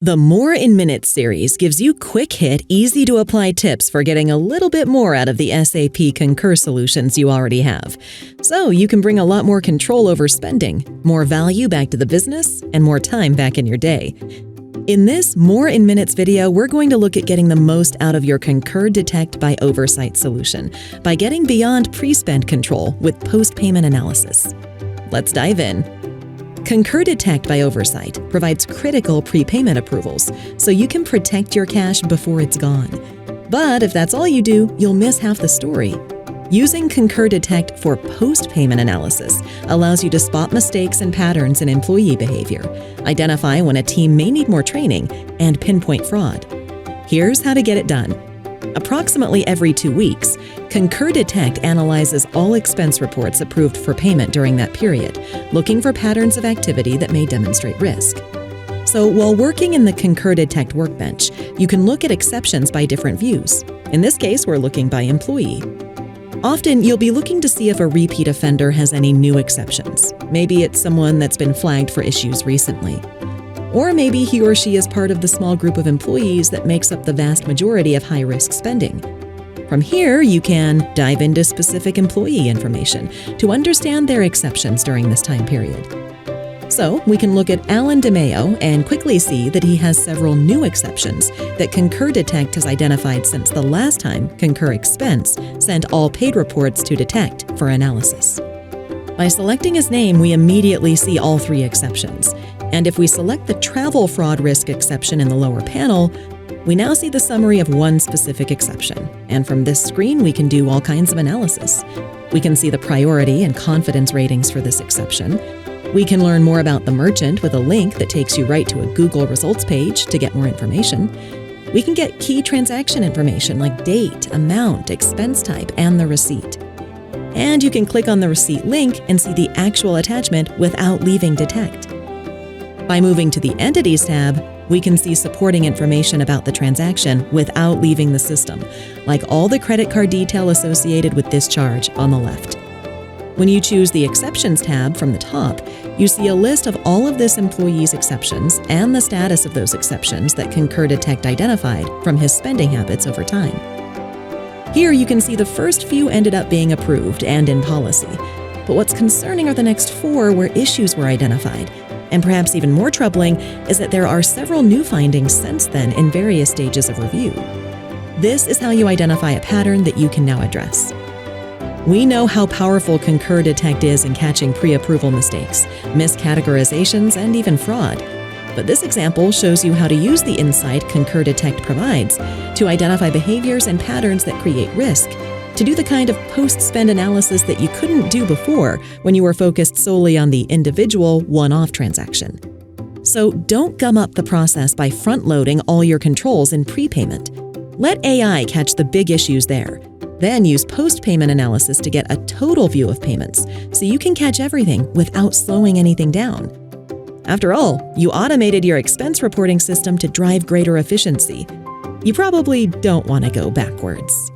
The More in Minutes series gives you quick-hit, easy-to-apply tips for getting a little bit more out of the SAP Concur solutions you already have, so you can bring a lot more control over spending, more value back to the business, and more time back in your day. In this More in Minutes video, we're going to look at getting the most out of your Concur Detect by Oversight solution by getting beyond pre-spend control with post-payment analysis. Let's dive in. Concur Detect by Oversight provides critical prepayment approvals, so you can protect your cash before it's gone. But if that's all you do, you'll miss half the story. Using Concur Detect for post-payment analysis allows you to spot mistakes and patterns in employee behavior, identify when a team may need more training, and pinpoint fraud. Here's how to get it done. Approximately every 2 weeks, Concur Detect analyzes all expense reports approved for payment during that period, looking for patterns of activity that may demonstrate risk. So while working in the Concur Detect workbench, you can look at exceptions by different views. In this case, we're looking by employee. Often, you'll be looking to see if a repeat offender has any new exceptions. Maybe it's someone that's been flagged for issues recently. Or maybe he or she is part of the small group of employees that makes up the vast majority of high-risk spending. From here, you can dive into specific employee information to understand their exceptions during this time period. So, we can look at Alan DeMeo and quickly see that he has several new exceptions that Concur Detect has identified since the last time Concur Expense sent all paid reports to Detect for analysis. By selecting his name, we immediately see all 3 exceptions. And if we select the travel fraud risk exception in the lower panel, we now see the summary of one specific exception. And from this screen, we can do all kinds of analysis. We can see the priority and confidence ratings for this exception. We can learn more about the merchant with a link that takes you right to a Google results page to get more information. We can get key transaction information like date, amount, expense type, and the receipt. And you can click on the receipt link and see the actual attachment without leaving Detect. By moving to the Entities tab, we can see supporting information about the transaction without leaving the system, like all the credit card detail associated with this charge on the left. When you choose the Exceptions tab from the top, you see a list of all of this employee's exceptions and the status of those exceptions that Concur Detect identified from his spending habits over time. Here you can see the first few ended up being approved and in policy, but what's concerning are the next 4 where issues were identified. And perhaps even more troubling is that there are several new findings since then in various stages of review. This is how you identify a pattern that you can now address. We know how powerful Concur Detect is in catching pre-approval mistakes, miscategorizations, and even fraud. But this example shows you how to use the insight Concur Detect provides to identify behaviors and patterns that create risk, to do the kind of post-spend analysis that you couldn't do before when you were focused solely on the individual one-off transaction. So don't gum up the process by front-loading all your controls in prepayment. Let AI catch the big issues there. Then use post-payment analysis to get a total view of payments so you can catch everything without slowing anything down. After all, you automated your expense reporting system to drive greater efficiency. You probably don't want to go backwards.